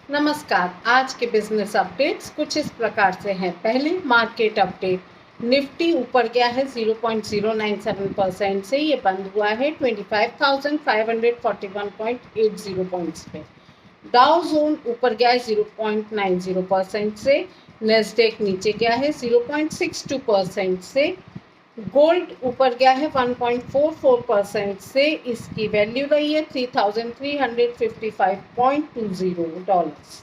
नमस्कार। आज के बिजनेस अपडेट्स कुछ इस प्रकार से हैं। पहले मार्केट अपडेट, निफ्टी ऊपर गया है 0.097% से, ये बंद हुआ है 25,541.80 पॉइंट्स पे। डाउ जोन ऊपर गया है 0.90% से, नेस्डेक नीचे गया है 0.62% से, गोल्ड ऊपर गया है 1.44% से, इसकी वैल्यू रही है $3,355.20।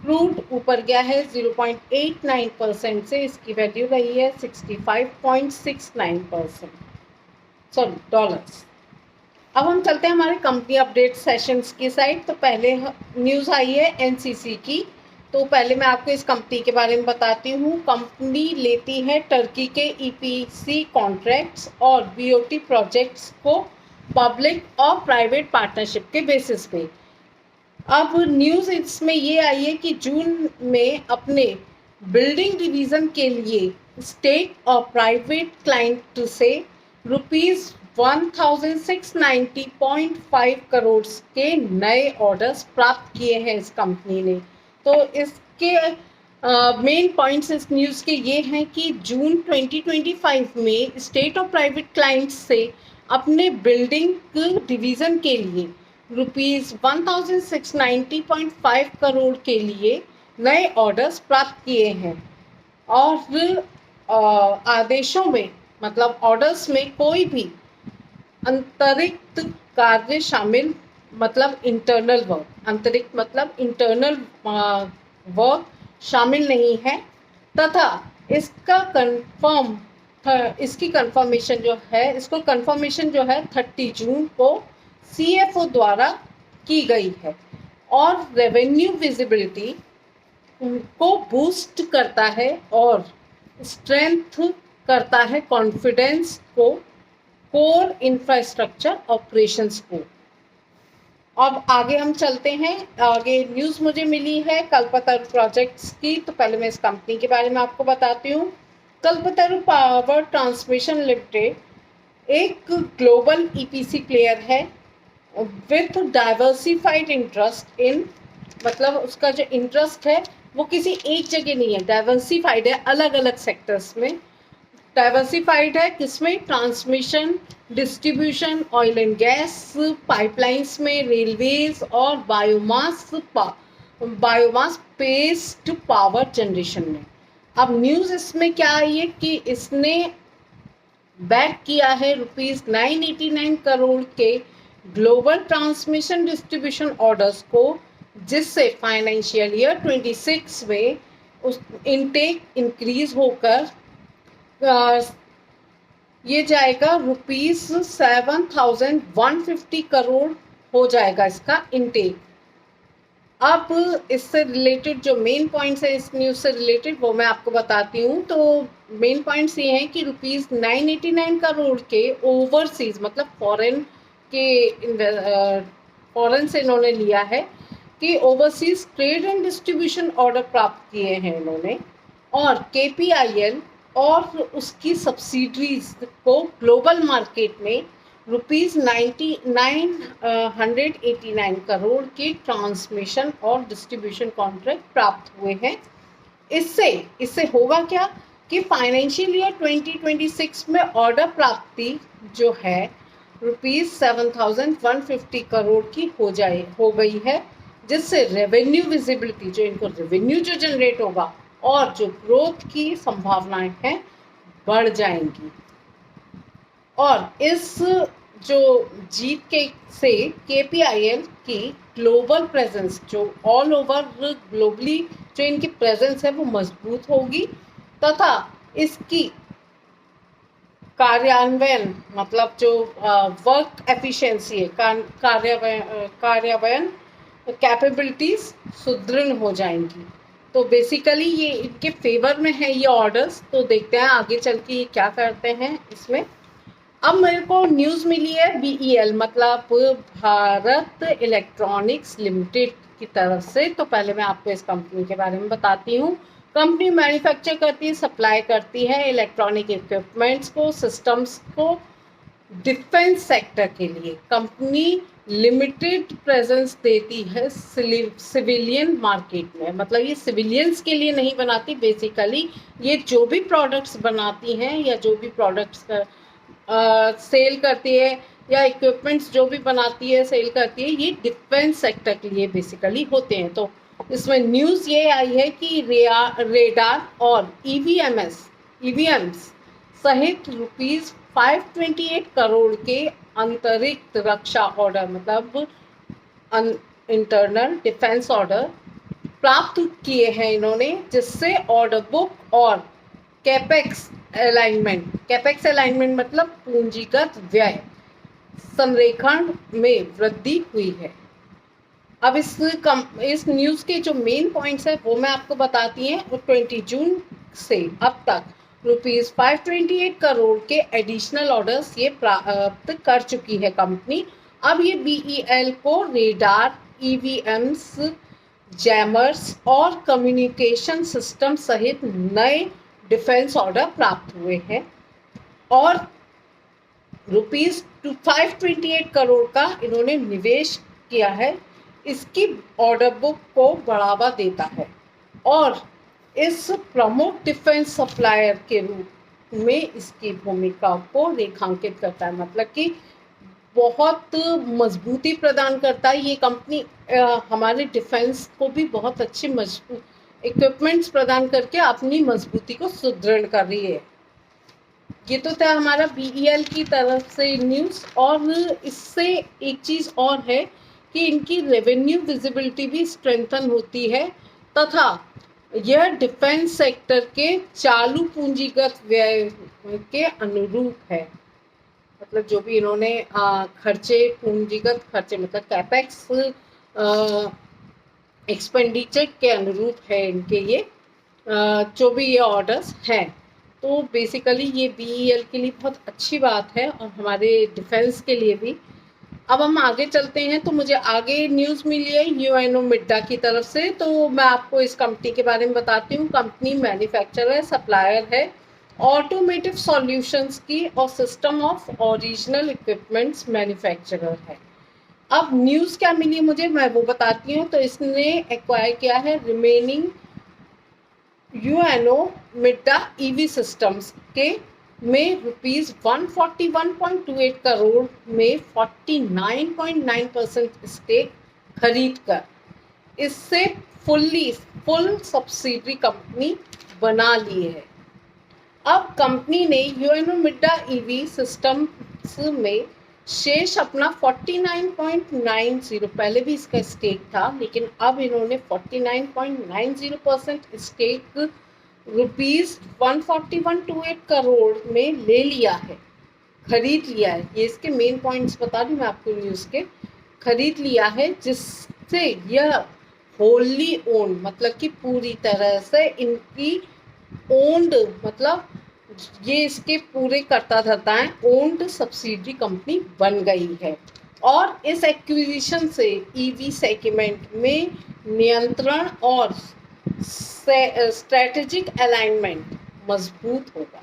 क्रूड ऊपर गया है 0.89% से, इसकी वैल्यू रही है 65.69%, सॉरी डॉलर्स। अब हम चलते हैं हमारे कंपनी अपडेट सेशंस की साइड। तो पहले न्यूज़ आई है एनसीसी की। तो पहले मैं आपको इस कंपनी के बारे में बताती हूँ। कंपनी लेती है टर्की के ईपीसी कॉन्ट्रैक्ट्स और बीओटी प्रोजेक्ट्स को पब्लिक और प्राइवेट पार्टनरशिप के बेसिस पे। अब न्यूज़ इसमें ये आई है कि जून में अपने बिल्डिंग डिवीज़न के लिए स्टेट और प्राइवेट क्लाइंट से ₹1,690.5 करोड़ के नए ऑर्डर्स प्राप्त किए हैं इस कंपनी ने। तो इसके मेन पॉइंट्स इस न्यूज़ के ये हैं कि जून 2025 में स्टेट और प्राइवेट क्लाइंट्स से अपने बिल्डिंग डिवीज़न के लिए ₹1,690.5 करोड़ के लिए नए ऑर्डर्स प्राप्त किए हैं। और आदेशों में मतलब ऑर्डर्स में कोई भी अतिरिक्त कार्य शामिल मतलब इंटरनल वर्क, अतिरिक्त मतलब इंटरनल वर्क शामिल नहीं है, तथा इसकी कंफर्मेशन जो है 30 जून को सीएफओ द्वारा की गई है और रेवेन्यू विजिबिलिटी को बूस्ट करता है और स्ट्रेंथ करता है कॉन्फिडेंस को, कोर इंफ्रास्ट्रक्चर ऑपरेशंस को। अब आगे हम चलते हैं। आगे न्यूज़ मुझे मिली है कल्पतरु प्रोजेक्ट्स की। तो पहले मैं इस कंपनी के बारे में आपको बताती हूँ। कल्पतरु पावर ट्रांसमिशन लिमिटेड एक ग्लोबल ईपीसी प्लेयर है विथ डाइवर्सिफाइड इंटरेस्ट इन, मतलब उसका जो इंटरेस्ट है वो किसी एक जगह नहीं है, डाइवर्सिफाइड है, अलग अलग सेक्टर्स में डाइवर्सिफाइड है। किसमें? Transmission, distribution, oil and gas pipelines में, रेलवेज और बायोमास बेस्ड पावर जनरेशन में। अब न्यूज़ इसमें क्या आई है कि इसने बैक किया है ₹989 करोड़ के ग्लोबल ट्रांसमिशन डिस्ट्रीब्यूशन ऑर्डर्स को, जिससे फाइनेंशियल ईयर 26 में उस इनटेक इंक्रीज होकर ये जाएगा ₹7,150 करोड़ हो जाएगा इसका इनटेक। अब इससे रिलेटेड जो मेन पॉइंट्स है इस न्यूज़ से रिलेटेड वो मैं आपको बताती हूँ। तो मेन पॉइंट्स ये हैं कि ₹989 करोड़ के ओवरसीज मतलब फॉरेन से इन्होंने लिया है कि overseas trade and distribution order प्राप्त किए हैं इन्होंने, और केपीआईएल और उसकी सब्सिडरीज को ग्लोबल मार्केट में ₹989 करोड़ के ट्रांसमिशन और डिस्ट्रीब्यूशन कॉन्ट्रैक्ट प्राप्त हुए हैं। इससे होगा क्या कि फाइनेंशियल ईयर 2026 में ऑर्डर प्राप्ति जो है ₹7,150 करोड़ की हो गई है, जिससे रेवेन्यू विजिबिलिटी, जो इनको रेवेन्यू जो जनरेट होगा और जो ग्रोथ की संभावनाएं हैं बढ़ जाएंगी। और इस जो जीत से केपीआईएल की ग्लोबल प्रेजेंस, जो ऑल ओवर ग्लोबली जो इनकी प्रेजेंस है वो मजबूत होगी, तथा इसकी कार्यान्वयन मतलब जो वर्क एफिशिएंसी है, कार्यान्वयन कैपेबिलिटीज सुदृढ़ हो जाएंगी। तो बेसिकली ये इनके फेवर में है ये ऑर्डर्स। तो देखते हैं आगे चल के ये क्या करते हैं इसमें। अब मेरे को न्यूज़ मिली है बीईएल मतलब भारत इलेक्ट्रॉनिक्स लिमिटेड की तरफ से। तो पहले मैं आपको इस कंपनी के बारे में बताती हूँ। कंपनी मैन्युफैक्चर करती है, सप्लाई करती है इलेक्ट्रॉनिक इक्विपमेंट्स को, सिस्टम्स को डिफेंस सेक्टर के लिए। कंपनी लिमिटेड प्रेजेंस देती है सिविलियन मार्केट में। मतलब ये सिविलियंस के लिए नहीं बनाती, बेसिकली ये जो भी प्रोडक्ट्स बनाती हैं या जो भी प्रोडक्ट्स सेल करती है या इक्विपमेंट्स जो भी बनाती है सेल करती है, ये डिफेंस सेक्टर के लिए बेसिकली होते हैं। तो इसमें न्यूज़ ये आई है कि रेडार और ईवीएम्स सहित ₹528 करोड़ के अंतरिक्त रक्षा ऑर्डर, मतलब इंटरनल डिफेंस ऑर्डर प्राप्त किए हैं इन्होंने, जिससे ऑर्डर बुक और कैपेक्स अलाइनमेंट मतलब पूंजीगत व्यय संरेखण में वृद्धि हुई है। अब इस न्यूज़ के जो मेन पॉइंट्स है वो मैं आपको बताती हैं। 20 जून से अब तक ₹528 करोड़ के एडिशनल ऑर्डर्स ये प्राप्त कर चुकी है कंपनी। अब ये BEL को रेडार, EVMs, जैमर्स और कम्युनिकेशन सिस्टम सहित नए डिफेंस ऑर्डर प्राप्त हुए हैं और ₹528 करोड़ का इन्होंने निवेश किया है। इसकी ऑर्डर बुक को बढ़ावा देता है और इस प्रमुख डिफेंस सप्लायर के रूप में इसकी भूमिका को रेखांकित करता है। मतलब कि बहुत मजबूती प्रदान करता है ये कंपनी, हमारे डिफेंस को भी बहुत अच्छी मजबूत इक्विपमेंट्स प्रदान करके अपनी मजबूती को सुदृढ़ कर रही है। ये तो था हमारा BEL की तरफ से न्यूज़। और इससे एक चीज़ और है कि इनकी रेवेन्यू विजिबिलिटी भी स्ट्रेंथन होती है तथा यह डिफेंस सेक्टर के चालू पूंजीगत व्यय के अनुरूप है। मतलब जो भी इन्होंने पूंजीगत खर्चे मतलब कैपेक्स एक्सपेंडिचर के अनुरूप है इनके ये जो भी ये ऑर्डर्स हैं। तो बेसिकली ये BEL के लिए बहुत अच्छी बात है और हमारे डिफेंस के लिए भी। अब हम आगे चलते हैं। तो मुझे आगे न्यूज़ मिली है UNO मिड्डा की तरफ से, तो मैं आपको इस कंपनी के बारे में बताती हूँ। कंपनी मैन्युफैक्चरर है, सप्लायर है ऑटोमेटिव सॉल्यूशंस की और system of original equipments manufacturer है। अब न्यूज़ क्या मिली मुझे मैं वो बताती हूँ। तो इसने एक्वायर किया है रिमेनिंग UNO मिड्डा EV सिस्टम्स के में ₹141.28 करोड़ में 49.9% स्टेक खरीद कर इससे फुल सब्सिडरी कंपनी बना ली है। अब कंपनी ने UNO मिड्डा EV सिस्टम्स में शेष अपना 49.90, पहले भी इसका स्टेक था लेकिन अब इन्होंने 49.90% स्टेक ₹141.28 करोड़ में ले लिया है, खरीद लिया है। ये इसके मेन पॉइंट्स बता दूं मैं आपको न्यूज़ के। खरीद लिया है जिससे यह होली ओन मतलब कि पूरी तरह से इनकी ओन्ड, मतलब ये इसके पूरे कर्ता धर्ता हैं, ओन्ड सब्सिडरी कंपनी बन गई है। और इस एक्विजिशन से EV सेगमेंट में नियंत्रण और स्ट्रेटेजिक अलाइनमेंट मजबूत होगा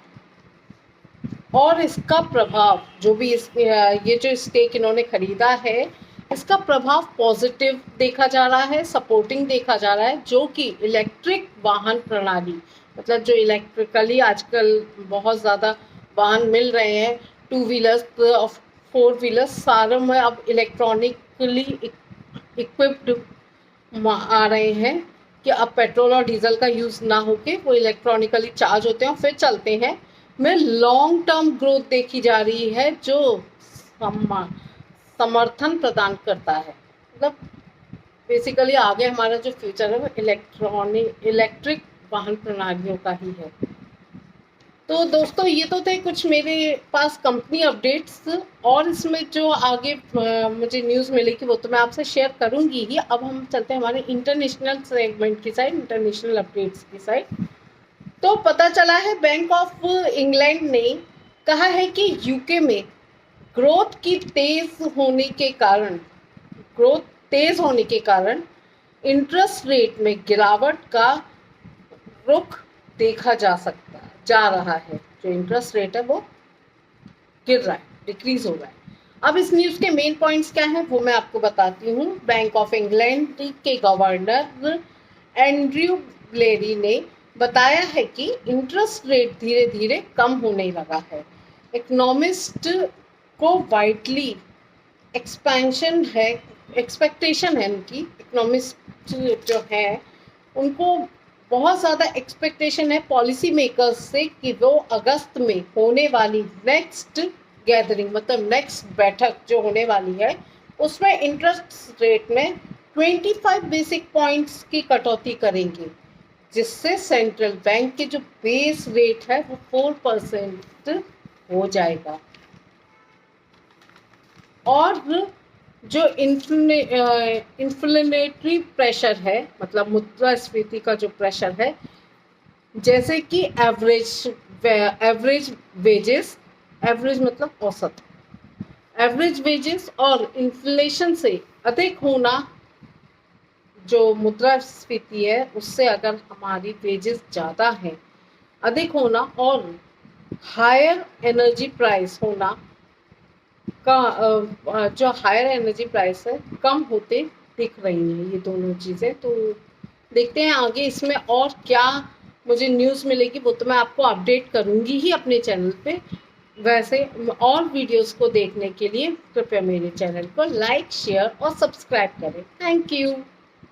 और इसका प्रभाव जो भी ये जो स्टेक इन्होंने खरीदा है इसका प्रभाव पॉजिटिव देखा जा रहा है, सपोर्टिंग देखा जा रहा है, जो कि इलेक्ट्रिक वाहन प्रणाली मतलब जो इलेक्ट्रिकली आजकल बहुत ज़्यादा वाहन मिल रहे हैं, 2 व्हीलर्स और 4 व्हीलर्स सारों में अब इलेक्ट्रॉनिकली इक्विप्ड आ रहे हैं कि अब पेट्रोल और डीजल का यूज़ ना होके वो इलेक्ट्रॉनिकली चार्ज होते हैं और फिर चलते हैं। में लॉन्ग टर्म ग्रोथ देखी जा रही है जो समर्थन प्रदान करता है। मतलब बेसिकली आगे हमारा जो फ्यूचर है वो इलेक्ट्रिक वाहन प्रणालियों का ही है। तो दोस्तों ये तो थे कुछ मेरे पास कंपनी अपडेट्स और इसमें जो आगे मुझे न्यूज़ मिलेगी वो तो मैं आपसे शेयर करूंगी ही। अब हम चलते हैं हमारे इंटरनेशनल सेगमेंट की साइड, इंटरनेशनल अपडेट्स की साइड। तो पता चला है बैंक ऑफ इंग्लैंड ने कहा है कि यूके में ग्रोथ तेज होने के कारण इंटरेस्ट रेट में गिरावट का रुख देखा जा रहा है। जो इंटरेस्ट रेट है वो गिर रहा है, डिक्रीज हो रहा है। अब इस न्यूज़ के मेन पॉइंट्स क्या हैं वो मैं आपको बताती हूँ। बैंक ऑफ इंग्लैंड के गवर्नर एंड्रयू ब्लेरी ने बताया है कि इंटरेस्ट रेट धीरे धीरे कम होने लगा है। इकोनॉमिस्ट को वाइडली एक्सपेक्टेशन है उनकी, इकोनॉमिस्ट जो है उनको बहुत ज़्यादा एक्सपेक्टेशन है पॉलिसी मेकर्स से कि वो अगस्त में होने वाली नेक्स्ट गैदरिंग, मतलब नेक्स्ट बैठक जो होने वाली है उसमें इंटरेस्ट रेट में 25 बेसिक पॉइंट्स की कटौती करेंगे, जिससे सेंट्रल बैंक के जो बेस रेट है वो 4% हो जाएगा। और जो इन्फ्लेमेटरी प्रेशर है, मतलब मुद्रास्फीति का जो प्रेशर है, जैसे कि एवरेज वेजेस, एवरेज मतलब औसत, एवरेज वेजेस और इन्फ्लेशन से अधिक होना, जो मुद्रास्फीति है उससे अगर हमारी वेजेस ज़्यादा हैं, अधिक होना और हायर एनर्जी प्राइस होना का जो हायर एनर्जी प्राइस है कम होते दिख रही हैं ये दोनों चीज़ें। तो देखते हैं आगे इसमें और क्या मुझे न्यूज़ मिलेगी, वो तो मैं आपको अपडेट करूँगी ही अपने चैनल पे। वैसे और वीडियोस को देखने के लिए कृपया मेरे चैनल को लाइक, शेयर और सब्सक्राइब करें। Thank you.